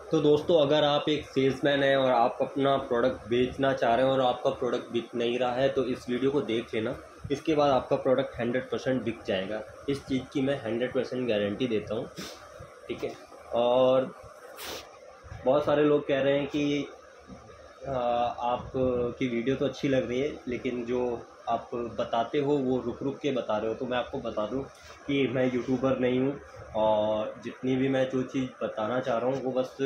तो दोस्तों, अगर आप एक सेल्समैन हैं और आप अपना प्रोडक्ट बेचना चाह रहे हैं और आपका प्रोडक्ट बिक नहीं रहा है, तो इस वीडियो को देख लेना। इसके बाद आपका प्रोडक्ट 100% बिक जाएगा। इस चीज़ की मैं 100% गारंटी देता हूँ, ठीक है। और बहुत सारे लोग कह रहे हैं कि आप की वीडियो तो अच्छी लग रही है, लेकिन जो आप बताते हो वो रुक रुक के बता रहे हो। तो मैं आपको बता दूं कि मैं यूट्यूबर नहीं हूं, और जितनी भी मैं जो चीज़ बताना चाह रहा हूं वो बस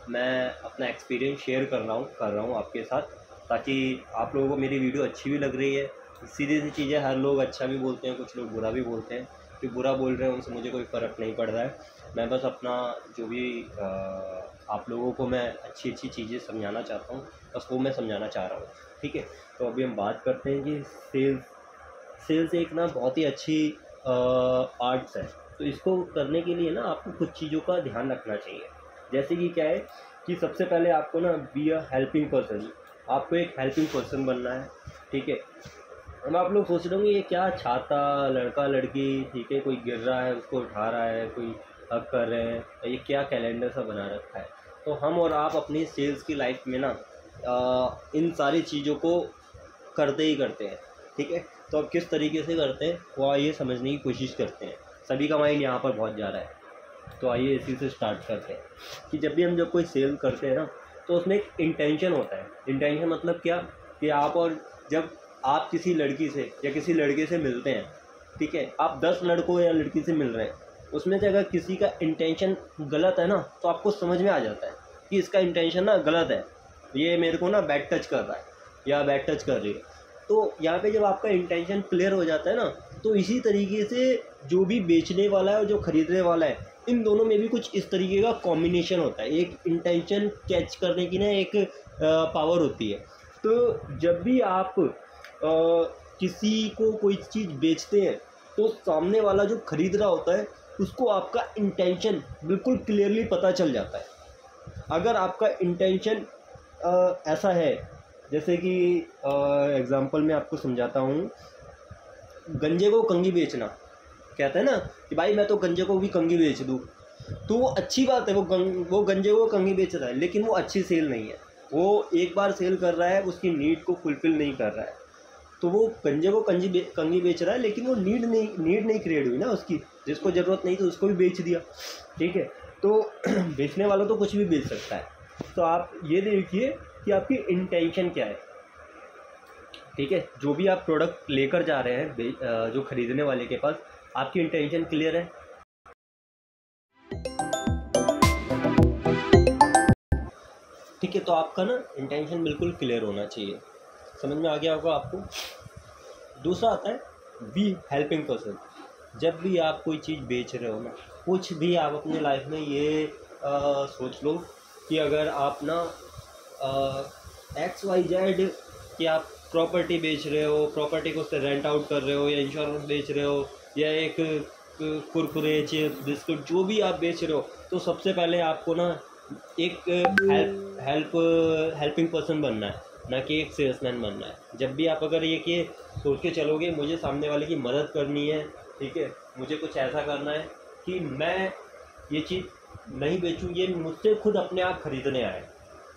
मैं अपना एक्सपीरियंस शेयर कर रहा हूं आपके साथ, ताकि आप लोगों को मेरी वीडियो अच्छी भी लग रही है। सीधी सी चीज़ है, हर लोग अच्छा भी बोलते हैं, कुछ लोग बुरा भी बोलते हैं। जो बुरा बोल रहे हैं उनसे मुझे कोई फ़र्क नहीं पड़ रहा है। मैं बस अपना जो भी आप लोगों को मैं अच्छी अच्छी चीज़ें समझाना चाहता हूँ, बस वो मैं समझाना चाह रहा हूँ, ठीक है। तो अभी हम बात करते हैं कि सेल्स एक ना बहुत ही अच्छी आर्ट्स है। तो इसको करने के लिए ना आपको कुछ चीज़ों का ध्यान रखना चाहिए। जैसे कि क्या है कि सबसे पहले आपको ना बी अ हेल्पिंग पर्सन, आपको एक हेल्पिंग पर्सन बनना है, ठीक है। अब आप लोग सोच रहे होंगे ये क्या छाता, लड़का लड़की, ठीक है, कोई गिर रहा है उसको उठा रहा है, कोई हग कर रहे हैं, ये क्या कैलेंडर सा बना रखा है। तो हम और आप अपनी सेल्स की लाइफ में ना इन सारी चीज़ों को करते ही करते हैं, ठीक है। तो अब किस तरीके से करते हैं वो आइए समझने की कोशिश करते हैं। सभी का माइंड यहाँ पर बहुत जा रहा है, तो आइए इसी से स्टार्ट करते हैं कि जब कोई सेल करते हैं ना, तो उसमें एक इंटेंशन होता है। इंटेंशन मतलब क्या कि जब आप किसी लड़की से या किसी लड़के से मिलते हैं, ठीक है, आप 10 लड़कों या लड़की से मिल रहे हैं, उसमें से अगर किसी का इंटेंशन गलत है ना, तो आपको समझ में आ जाता है कि इसका इंटेंशन ना गलत है, ये मेरे को ना बैड टच कर रहा है या बैड टच कर रही है। तो यहाँ पे जब आपका इंटेंशन क्लियर हो जाता है ना, तो इसी तरीके से जो भी बेचने वाला है और जो ख़रीदने वाला है, इन दोनों में भी कुछ इस तरीके का कॉम्बिनेशन होता है। एक इंटेंशन कैच करने की ना एक पावर होती है। तो जब भी आप किसी को कोई चीज़ बेचते हैं, तो सामने वाला जो ख़रीद रहा होता है उसको आपका इंटेंशन बिल्कुल क्लियरली पता चल जाता है। अगर आपका इंटेंशन ऐसा है, जैसे कि एग्ज़ाम्पल मैं आपको समझाता हूँ, गंजे को कंघी बेचना, कहते हैं ना कि भाई मैं तो गंजे को भी कंघी बेच दूँ, तो वो अच्छी बात है। वो गंजे को कंघी बेच रहा है, लेकिन वो अच्छी सेल नहीं है। वो एक बार सेल कर रहा है, उसकी नीड को फुलफ़िल नहीं कर रहा है। तो वो गंजे को कंघी बेच रहा है, लेकिन वो नीड नहीं क्रिएट हुई ना उसकी। जिसको ज़रूरत नहीं थी उसको भी बेच दिया, ठीक है। तो बेचने वाला तो कुछ भी बेच सकता है। तो आप ये देखिए कि आपकी इंटेंशन क्या है, ठीक है। जो भी आप प्रोडक्ट लेकर जा रहे हैं जो ख़रीदने वाले के पास, आपकी इंटेंशन क्लियर है, ठीक है। तो आपका ना इंटेंशन बिल्कुल क्लियर होना चाहिए। समझ में आ गया होगा आपको। दूसरा आता है बी हेल्पिंग पर्सन। जब भी आप कोई चीज़ बेच रहे हो ना, कुछ भी आप अपने लाइफ में ये सोच लो कि अगर आप ना XYZ कि आप प्रॉपर्टी बेच रहे हो, प्रॉपर्टी को उससे रेंट आउट कर रहे हो, या इंश्योरेंस बेच रहे हो, या एक कुरकुरे, चिप्स, बिस्कुट, जो भी आप बेच रहे हो, तो सबसे पहले आपको ना एक हेल्पिंग पर्सन बनना है, ना कि एक सेल्समैन बनना है। जब भी आप अगर ये सोच के चलोगे मुझे सामने वाले की मदद करनी है, ठीक है, मुझे कुछ ऐसा करना है कि मैं ये चीज़ नहीं बेचूँ, ये मुझसे खुद अपने आप ख़रीदने आए,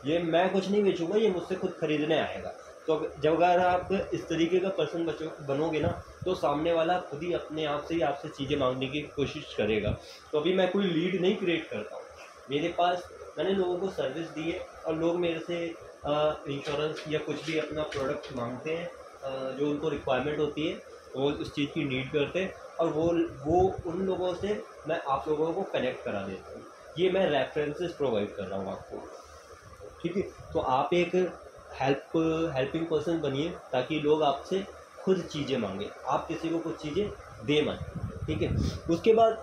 ये मैं कुछ नहीं बेचूँगा, ये मुझसे खुद ख़रीदने आएगा। तो जब अगर आप इस तरीके का पर्सन बनोगे ना, तो सामने वाला खुद ही अपने आप से ही आपसे चीज़ें मांगने की कोशिश करेगा। तो अभी मैं कोई लीड नहीं क्रिएट करता हूँ, मेरे पास मैंने लोगों को सर्विस दी है, और लोग मेरे से इंश्योरेंस या कुछ भी अपना प्रोडक्ट मांगते हैं, जो उनको रिक्वायरमेंट होती है, वो उस चीज़ की नीड करते हैं, और वो उन लोगों से मैं आप लोगों को कनेक्ट करा देता हूँ। ये मैं रेफरेंसेस प्रोवाइड कर रहा हूँ आपको, ठीक है। तो आप एक हेल्पिंग पर्सन बनिए, ताकि लोग आपसे खुद चीज़ें मांगे, आप किसी को कुछ चीज़ें दे मत, ठीक है। उसके बाद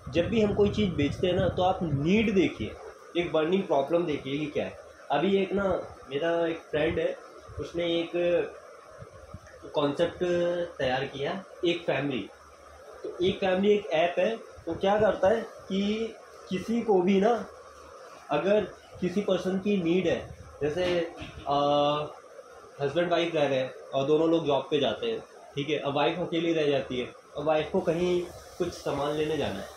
जब भी हम कोई चीज़ बेचते हैं ना, तो आप नीड देखिए, एक बर्निंग प्रॉब्लम देखिए कि क्या है। अभी एक ना मेरा एक फ्रेंड है, उसने एक कॉन्सेप्ट तैयार किया, एक फैमिली। तो एक फैमिली एक ऐप है, तो क्या करता है कि किसी को भी ना, अगर किसी पर्सन की नीड है, जैसे हस्बैंड वाइफ रह रहे हैं और दोनों लोग जॉब पे जाते हैं, ठीक है, अब वाइफ अकेली रह जाती है, और वाइफ को कहीं कुछ सामान लेने जाना है,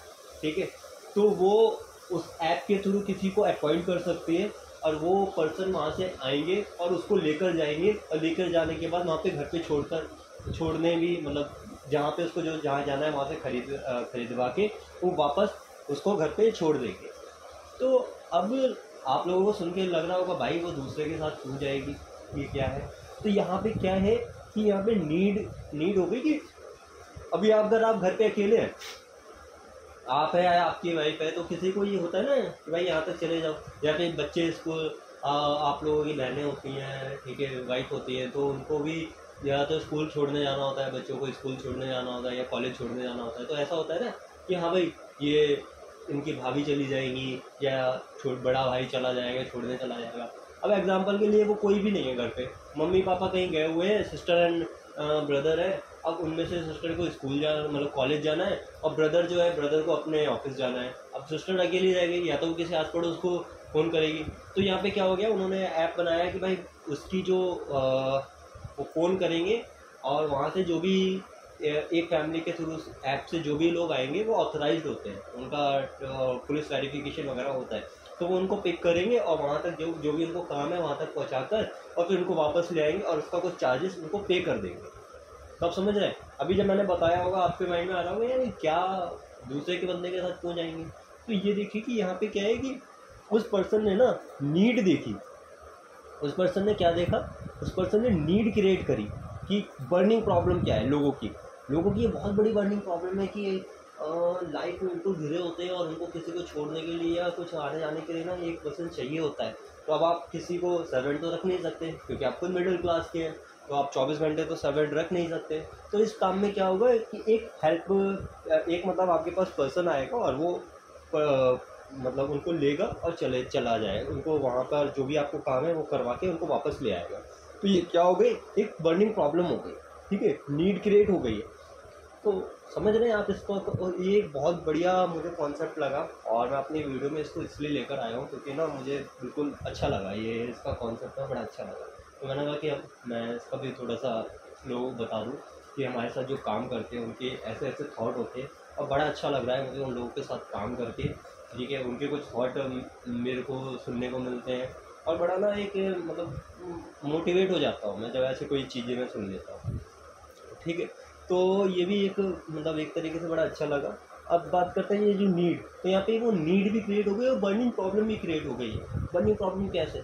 ठीक है, तो वो उस ऐप के थ्रू किसी को अपॉइंट कर सकती है और वो पर्सन वहाँ से आएंगे और उसको लेकर जाएंगे और लेकर जाने के बाद वहाँ पे घर पे छोड़ने भी मतलब जहाँ पे उसको जो जहाँ जाना है वहाँ से खरीदवा के वो वापस उसको घर पे छोड़ देंगे। तो अब आप लोगों को सुन के लग रहा होगा भाई वो दूसरे के साथ क्यों जाएगी, ये क्या है। तो यहाँ पे क्या है कि यहाँ पे नीड हो गई कि अभी अगर आप घर पे अकेले हैं, आप है या आपकी वाइफ है, तो किसी को ये होता है ना कि भाई यहाँ तक चले जाओ, या फिर बच्चे स्कूल आप लोगों की बहनें होती हैं, ठीक है, वाइफ होती है, तो उनको भी या तो स्कूल छोड़ने जाना होता है, बच्चों को स्कूल छोड़ने जाना होता है या कॉलेज छोड़ने जाना होता है। तो ऐसा होता है ना कि हाँ भाई ये इनकी भाभी चली जाएंगी या बड़ा भाई चला जाएगा, छोड़ने चला जाएगा। अब एग्जांपल के लिए वो कोई भी नहीं है घर पे, मम्मी पापा कहीं गए हुए हैं, सिस्टर एंड ब्रदर है। अब उनमें से सिस्टर को स्कूल जाना मतलब कॉलेज जाना है और ब्रदर जो है ब्रदर को अपने ऑफिस जाना है। अब सिस्टर अकेली रहेगी या तो वो किसी आस पड़ोस को फ़ोन करेगी। तो यहाँ पे क्या हो गया, उन्होंने ऐप बनाया कि भाई उसकी जो वो फ़ोन करेंगे और वहाँ से जो भी एक फैमिली के थ्रू उस ऐप से जो भी लोग आएंगे वो ऑथराइज्ड होते हैं, उनका पुलिस वेरिफिकेशन वगैरह होता है, तो वो उनको पिक करेंगे और वहाँ तक जो भी उनको काम है वहाँ तक पहुँचाकर और फिर उनको वापस ले आएंगे और उसका कुछ चार्जेस उनको पे कर देंगे। तो आप समझ रहे हैं। अभी जब मैंने बताया होगा आपके माइंड में आ रहा होगा यार क्या दूसरे के बंदे के साथ क्यों जाएंगे। तो ये देखिए कि यहाँ पे क्या है कि उस पर्सन ने ना नीड देखी, उस पर्सन ने क्या देखा, उस पर्सन ने नीड क्रिएट करी कि बर्निंग प्रॉब्लम क्या है लोगों की ये बहुत बड़ी बर्निंग प्रॉब्लम है कि लाइफ में उनको घिरे होते हैं और उनको किसी को छोड़ने के लिए या कुछ आने जाने के लिए ना एक पर्सन चाहिए होता है। तो अब आप किसी को सर्वेंट तो रख नहीं सकते क्योंकि आप खुद मिडिल क्लास के हैं, तो आप 24 घंटे तो सर्वेंट रख नहीं सकते। तो इस काम में क्या होगा कि एक मतलब आपके पास पर्सन आएगा और वो मतलब उनको लेगा और चला जाएगा, उनको वहाँ पर जो भी आपको काम है वो करवा के उनको वापस ले आएगा। तो ये क्या हो गई, एक बर्निंग प्रॉब्लम हो गई, ठीक है, नीड क्रिएट हो गई है। तो समझ रहे हैं आप इसको। तो ये एक बहुत बढ़िया मुझे कॉन्सेप्ट लगा और मैं अपनी वीडियो में इसको इसलिए लेकर आया हूँ क्योंकि ना मुझे बिल्कुल अच्छा लगा, ये इसका कॉन्सेप्ट ना बड़ा अच्छा लगा। तो मैंने कहा कि अब मैं इसका भी थोड़ा सा लोगों को बता दूँ कि हमारे साथ जो काम करते हैं उनके ऐसे ऐसे थॉट होते हैं और बड़ा अच्छा लग रहा है मुझे उन लोगों के साथ काम करके, ठीक है। उनके कुछ थॉट मेरे को सुनने को मिलते हैं और बड़ा ना एक मतलब मोटिवेट हो जाता हूँ मैं जब ऐसे कोई चीज़ें मैं सुन लेता हूँ, ठीक है। तो ये भी एक मतलब एक तरीके से बड़ा अच्छा लगा। अब बात करते हैं ये जो नीड, तो यहाँ पे वो नीड भी क्रिएट हो गई और बर्निंग प्रॉब्लम भी क्रिएट हो गई है। बर्निंग प्रॉब्लम कैसे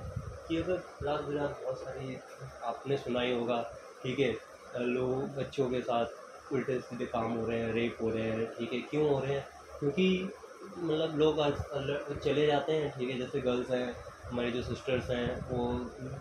कि अगर रात बिरात बहुत सारी आपने सुना ही होगा, ठीक है, लोग बच्चों के साथ उल्टे सीधे काम हो रहे हैं, रेप हो रहे हैं, ठीक है। क्यों हो रहे हैं, क्योंकि मतलब लोग आज चले जाते हैं, ठीक है, जैसे गर्ल्स हैं हमारी जो सिस्टर्स हैं वो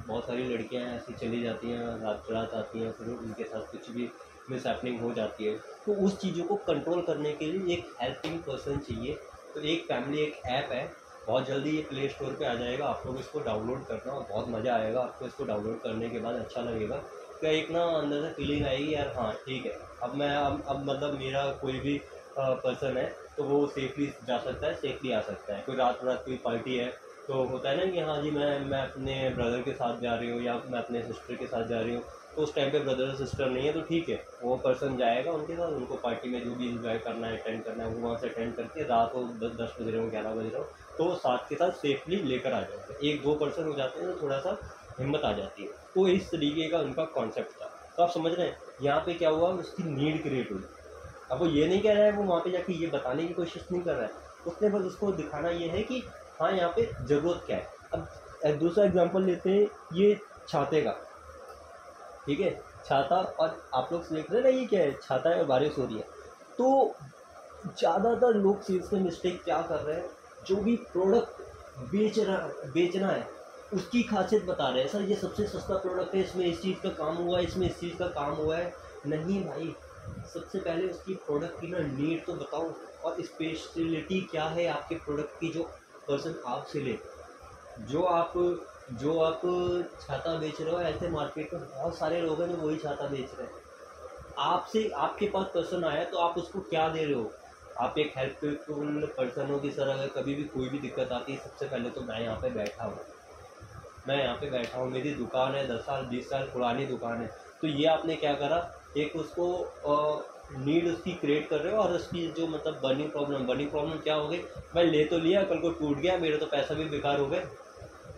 बहुत सारी लड़कियां हैं ऐसी चली जाती हैं, रात रात आती हैं, फिर उनके साथ कुछ भी मिसहैपनिंग हो जाती है। तो उस चीज़ों को कंट्रोल करने के लिए एक हेल्पिंग पर्सन चाहिए। तो एक फैमिली एक ऐप है, बहुत जल्दी ये प्ले स्टोर पे आ जाएगा, आप लोग इसको डाउनलोड करना और बहुत मज़ा आएगा आपको। इसको डाउनलोड करने के बाद अच्छा लगेगा, क्या एक ना अंदर से फीलिंग आएगी यार हाँ ठीक है, अब मैं अब मतलब मेरा कोई भी पर्सन है तो वो सेफली जा सकता है, सेफली आ सकता है। कोई रात रात कोई पार्टी है तो होता है ना कि हाँ जी मैं अपने ब्रदर के साथ जा रही हूँ या मैं अपने सिस्टर के साथ जा रही हूँ, तो उस टाइम पे ब्रदर और सिस्टर नहीं है तो ठीक है, वो पर्सन जाएगा उनके साथ, उनको पार्टी में जो भी इंजॉय करना है अटेंड करना है वो वहाँ से अटेंड करके रात को 10 बज रहे हो 11 बज रहे हो तो साथ के साथ सेफली लेकर आ जाएंगे। एक दो पर्सन हो जाते हैं तो थोड़ा सा हिम्मत आ जाती है। तो इस तरीके का उनका कॉन्सेप्ट था। तो आप समझ रहे हैं यहाँ पे क्या हुआ, उसकी नीड क्रिएट हुई। अब वो ये नहीं कह रहा है, वो वहाँ पे जाके ये बताने की कोशिश नहीं कर रहा है, उसने बस उसको दिखाना ये है कि हाँ यहाँ पे ज़रूरत क्या है। अब दूसरा एग्जांपल लेते हैं ये छाते का, ठीक है, छाता, और आप लोग देख रहे हैं ना ये क्या है, छाता है और बारिश हो रही है। तो ज़्यादातर लोग चीज़ में मिस्टेक क्या कर रहे हैं, जो भी प्रोडक्ट बेचना है उसकी खासियत बता रहे हैं, सर ये सबसे सस्ता प्रोडक्ट है, इसमें इस चीज़ का काम हुआ है, इसमें इस चीज़ का काम हुआ है। नहीं भाई, सबसे पहले उसकी प्रोडक्ट की ना नीड तो बताओ और स्पेशलिटी क्या है आपके प्रोडक्ट की जो पर्सन आपसे ले। जो आप छाता बेच रहे हो, ऐसे मार्केट में बहुत सारे लोग हैं जो वही छाता बेच रहे हैं। आपसे आपके पास पर्सन आया तो आप उसको क्या दे रहे हो, आप एक हेल्पफुल पर्सन हो कि सर अगर कभी भी कोई भी दिक्कत आती है सबसे पहले तो मैं यहाँ पे बैठा हूँ, मेरी दुकान है, 10 साल 20 साल पुरानी दुकान है। तो ये आपने क्या करा, एक उसको नीड उसकी क्रिएट कर रहे हो, और उसकी जो मतलब बर्निंग प्रॉब्लम क्या हो गई, मैं ले तो लिया, कल को टूट गया, मेरा तो पैसा भी बेकार हो गया।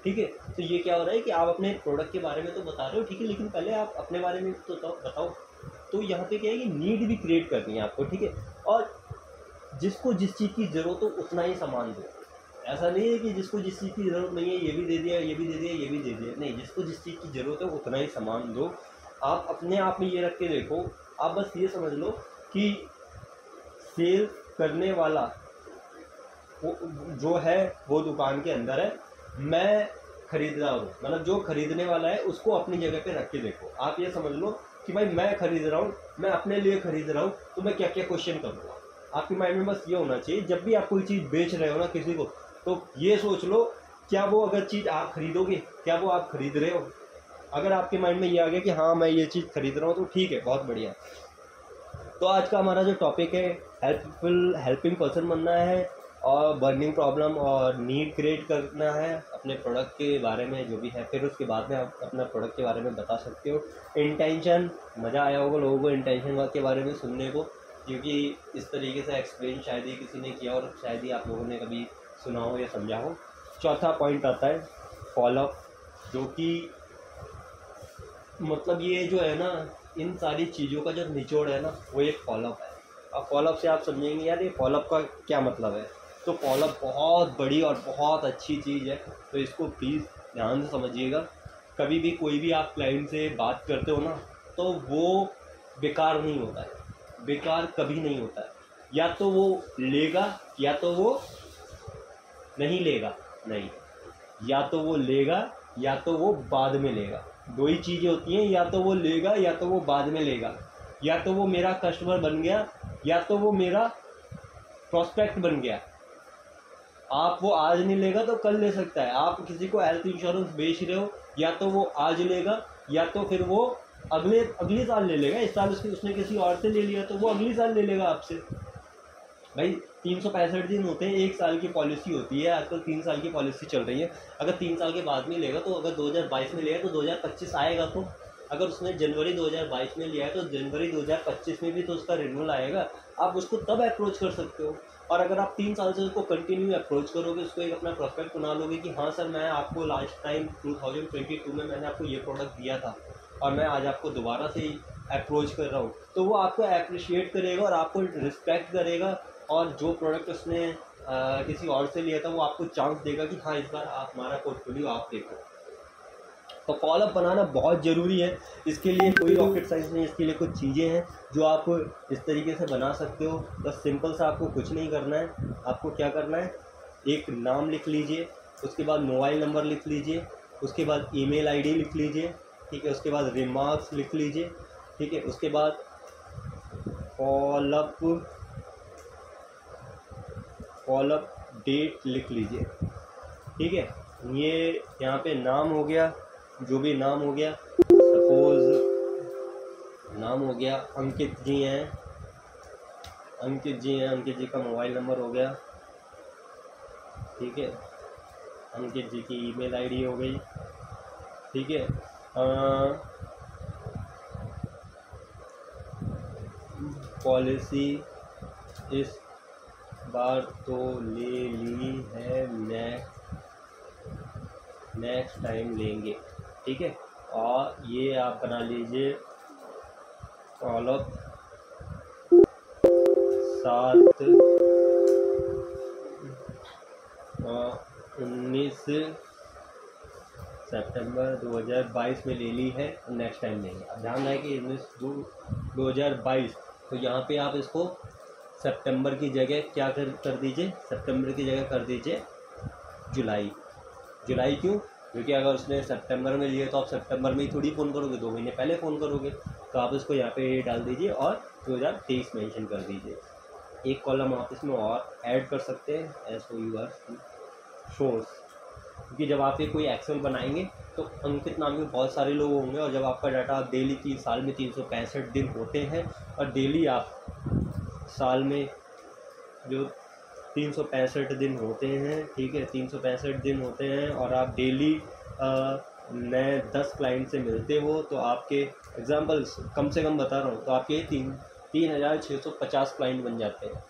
ठीक है, तो ये क्या हो रहा है कि आप अपने प्रोडक्ट के बारे में तो बता रहे हो, ठीक है, लेकिन पहले आप अपने बारे में तो बताओ। तो यहाँ पे क्या है कि नीड भी क्रिएट करनी है आपको, ठीक है। और जिसको जिस चीज़ की ज़रूरत हो उतना ही सामान दो। ऐसा नहीं है कि जिसको जिस चीज़ की ज़रूरत नहीं है ये भी दे दिया, ये भी दे दिया, ये भी दे दिया, नहीं, जिसको जिस चीज़ की ज़रूरत है उतना ही सामान दो। आप अपने आप में ये रख के देखो, आप बस ये समझ लो कि सेल करने वाला वो जो है वो दुकान के अंदर है, मैं खरीददार हूँ, मतलब जो खरीदने वाला है उसको अपनी जगह पे रख के देखो। आप ये समझ लो कि भाई मैं खरीद रहा हूँ, मैं अपने लिए खरीद रहा हूँ, तो मैं क्या क्या क्वेश्चन करूँगा। आपके माइंड में बस ये होना चाहिए, जब भी आप कोई चीज़ बेच रहे हो ना किसी को, तो ये सोच लो क्या वो अगर चीज़ आप खरीदोगे, क्या वो आप खरीद रहे हो। अगर आपके माइंड में ये आ गया कि हाँ मैं ये चीज़ खरीद रहा हूँ, तो ठीक है, बहुत बढ़िया। तो आज का हमारा जो टॉपिक है हेल्पिंग पर्सन बनना है, और बर्निंग प्रॉब्लम और नीड क्रिएट करना है अपने प्रोडक्ट के बारे में जो भी है। फिर उसके बाद में आप अपना प्रोडक्ट के बारे में बता सकते हो। इंटेंशन, मज़ा आया होगा लोगों को इंटेंशन के बारे में सुनने को, क्योंकि इस तरीके से एक्सप्लेन शायद ही किसी ने किया और शायद ही आप लोगों ने कभी सुना हो या समझा हो। चौथा पॉइंट आता है फॉलोअप, जो कि मतलब ये जो है ना, इन सारी चीज़ों का जो निचोड़ है ना, वो एक फॉलोअप है। अब फॉलोअप से आप समझेंगे यार ये फॉलोअप का क्या मतलब है, तो फॉलोअप बहुत बड़ी और बहुत अच्छी चीज़ है, तो इसको प्लीज़ ध्यान से समझिएगा। कभी भी कोई भी आप क्लाइंट से बात करते हो ना, तो वो बेकार नहीं होता है, बेकार कभी नहीं होता है। या तो वो लेगा या तो वो नहीं लेगा, नहीं, या तो वो लेगा या तो वो बाद में लेगा। दो ही चीज़ें होती हैं, या तो वो लेगा या तो वो बाद में लेगा। या तो वो मेरा कस्टमर बन गया या तो वो मेरा प्रोस्पेक्ट बन गया। आप वो आज नहीं लेगा तो कल ले सकता है। आप किसी को हेल्थ इंश्योरेंस बेच रहे हो, या तो वो आज लेगा या तो फिर वो अगले साल ले लेगा। इस साल उसने किसी और से ले लिया तो वो अगले साल ले लेगा आपसे। भाई 365 दिन होते हैं, एक साल की पॉलिसी होती है, आजकल 3 साल की पॉलिसी चल रही है। अगर 3 साल के बाद में लेगा तो अगर 2022 में लेगा तो 2025 आएगा। तो अगर उसने जनवरी 2022 में लिया है तो जनवरी 2025 में भी तो उसका रिन्यूअल आएगा। आप उसको तब अप्रोच कर सकते हो। और अगर आप 3 साल से उसको कंटिन्यू अप्रोच करोगे, उसको एक अपना प्रोस्पेक्ट बना लोगे कि हाँ सर, मैं आपको लास्ट टाइम 2022 में मैंने आपको ये प्रोडक्ट दिया था और मैं आज आपको दोबारा से ही अप्रोच कर रहा हूँ, तो वो आपको अप्रिशिएट करेगा और आपको रिस्पेक्ट करेगा। और जो प्रोडक्ट उसने किसी और से लिया था वो आपको चांस देगा कि हाँ इस बार आप हमारा पोर्टफोलियो आप देखो। तो फॉलोअप बनाना बहुत ज़रूरी है। इसके लिए कोई रॉकेट साइंस नहीं, इसके लिए कुछ चीज़ें हैं जो आप इस तरीके से बना सकते हो। बस सिंपल सा आपको कुछ नहीं करना है। आपको क्या करना है, एक नाम लिख लीजिए, उसके बाद मोबाइल नंबर लिख लीजिए, उसके बाद ईमेल आईडी लिख लीजिए, ठीक है, उसके बाद रिमार्क्स लिख लीजिए, ठीक है, उसके बाद फॉलोअप डेट लिख लीजिए, ठीक है। ये यहाँ पे नाम हो गया, जो भी नाम हो गया, सपोज नाम हो गया अंकित जी हैं, अंकित जी का मोबाइल नंबर हो गया, ठीक है, अंकित जी की ईमेल आईडी हो गई, ठीक है। पॉलिसी इस बार तो ले ली है, नेक्स्ट टाइम लेंगे, ठीक है। और ये आप बना लीजिए फॉलोअप 19 सितंबर 2022 में ले ली है, नेक्स्ट टाइम लेंगे। अब ध्यान रहे कि 19/2/2022, तो यहाँ पे आप इसको सितंबर की जगह क्या कर दीजिए, सितंबर की जगह कर दीजिए जुलाई। क्यों? क्योंकि अगर उसने सितंबर में लिए तो आप सितंबर में ही थोड़ी फ़ोन करोगे, 2 महीने पहले फ़ोन करोगे। तो आप इसको यहाँ पे डाल दीजिए और 2023 मेंशन कर दीजिए। एक कॉलम आप इसमें और ऐड कर सकते हैं, SOUR क्योंकि जब आप ये कोई एक्सेल बनाएंगे तो अंकित नाम के बहुत सारे लोग होंगे, और जब आपका डाटा आप डेली 3 साल में 365 दिन होते हैं, और डेली आप साल में जो 365 दिन होते हैं, ठीक है, 365 दिन होते हैं, और आप डेली नए 10 क्लाइंट से मिलते हो, तो आपके एग्जांपल्स कम से कम बता रहा हूँ, तो आपके 3650 क्लाइंट बन जाते हैं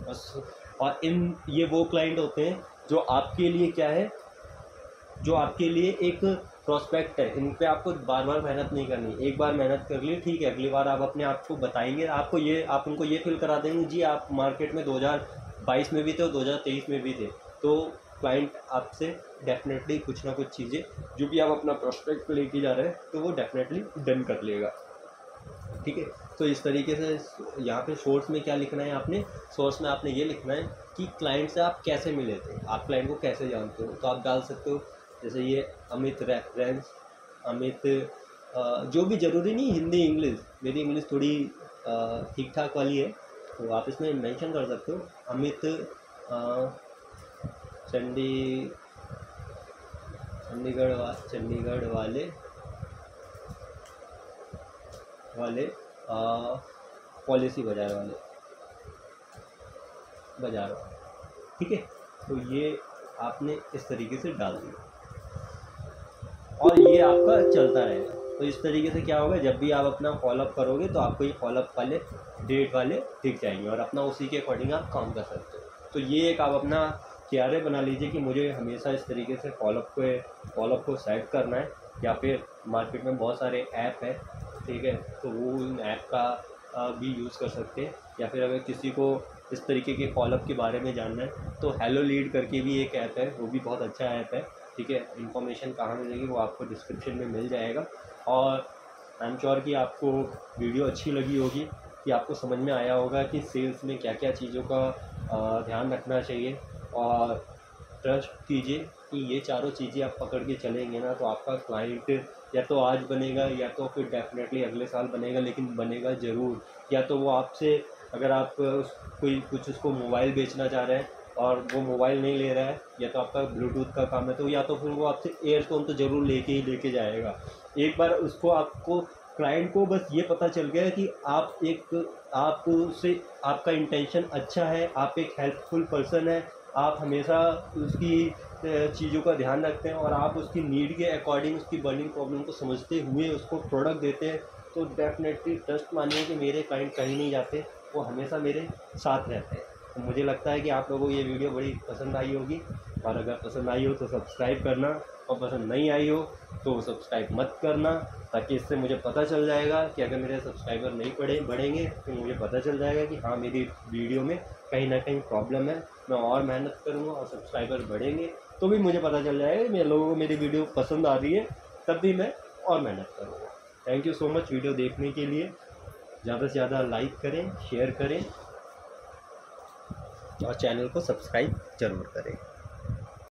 बस। और ये वो क्लाइंट होते हैं जो आपके लिए क्या है, जो आपके लिए एक प्रोस्पेक्ट है। इन पे आपको बार बार मेहनत नहीं करनी, एक बार मेहनत कर ली ठीक है, अगली बार आप अपने आप को बताएंगे, आप उनको ये फील करा देंगे जी आप मार्केट में 2022 में भी थे और 2023 में भी थे। तो क्लाइंट आपसे डेफिनेटली कुछ ना कुछ चीज़ें जो भी आप अपना प्रोस्पेक्ट लेके जा रहे हैं तो वो डेफिनेटली डन कर लेगा, ठीक है। तो इस तरीके से यहाँ पे सोर्स में क्या लिखना है आपने, सोर्स में आपने ये लिखना है कि क्लाइंट से आप कैसे मिले थे, आप क्लाइंट को कैसे जानते हो। तो आप डाल सकते हो जैसे ये अमित रेफरेंस, अमित जो भी ज़रूरी नहीं हिंदी इंग्लिश, मेरी इंग्लिश थोड़ी ठीक ठाक वाली है तो आप इसमें मेंशन कर सकते हो अमित चंडीगढ़ वाले पॉलिसी बाज़ार वाले, ठीक है। तो ये आपने इस तरीके से डाल दिया और ये आपका चलता रहेगा। तो इस तरीके से क्या होगा, जब भी आप अपना फॉलोअप करोगे तो आपको ये फॉलोअप वाले डेट वाले दिख जाएंगे और अपना उसी के अकॉर्डिंग आप काम कर सकते हो। तो ये एक आप अपना KRA बना लीजिए कि मुझे हमेशा इस तरीके से फॉलोअप को सेट करना है। या फिर मार्केट में बहुत सारे ऐप है, ठीक है, तो वो उन ऐप का भी यूज़ कर सकते हैं। या फिर अगर किसी को इस तरीके के फॉलोअप के बारे में जानना है तो हेलो लीड करके भी एक ऐप है, वो भी बहुत अच्छा ऐप है, ठीक है। इन्फॉर्मेशन कहाँ मिलेगी वो आपको डिस्क्रिप्शन में मिल जाएगा। और आई एम श्योर कि आपको वीडियो अच्छी लगी होगी, कि आपको समझ में आया होगा कि सेल्स में क्या क्या चीज़ों का ध्यान रखना चाहिए। और ट्रस्ट कीजिए कि ये चारों चीज़ें आप पकड़ के चलेंगे ना तो आपका क्लाइंट या तो आज बनेगा या तो फिर डेफिनेटली अगले साल बनेगा, लेकिन बनेगा ज़रूर। या तो वो आपसे, अगर आप कुछ उसको मोबाइल बेचना चाह रहे हैं और वो मोबाइल नहीं ले रहा है, या तो आपका ब्लूटूथ का काम है, तो या तो फिर वो आपसे एयरफोन तो ज़रूर लेके जाएगा। एक बार आपको क्लाइंट को बस ये पता चल गया कि आप उससे आपका इंटेंशन अच्छा है, आप एक हेल्पफुल पर्सन है, आप हमेशा उसकी चीज़ों का ध्यान रखते हैं और आप उसकी नीड के अकॉर्डिंग उसकी बर्निंग प्रॉब्लम को समझते हुए उसको प्रोडक्ट देते हैं, तो डेफिनेटली ट्रस्ट मानिए कि मेरे क्लाइंट कहीं नहीं जाते, वो हमेशा मेरे साथ रहते हैं। तो मुझे लगता है कि आप लोगों को ये वीडियो बड़ी पसंद आई होगी, और अगर पसंद आई हो तो सब्सक्राइब करना, और पसंद नहीं आई हो तो सब्सक्राइब मत करना, ताकि इससे मुझे पता चल जाएगा कि अगर मेरे सब्सक्राइबर नहीं बढ़ेंगे तो मुझे पता चल जाएगा कि हाँ मेरी वीडियो में कहीं ना कहीं प्रॉब्लम है। मैं और मेहनत करूँगा और सब्सक्राइबर बढ़ेंगे तो भी मुझे पता चल जाएगा मेरे लोगों को मेरी वीडियो पसंद आ रही है, तब भी मैं और मेहनत करूँगा। Thank you so much video देखने के लिए। ज़्यादा से ज़्यादा लाइक करें, शेयर करें और चैनल को सब्सक्राइब ज़रूर करें।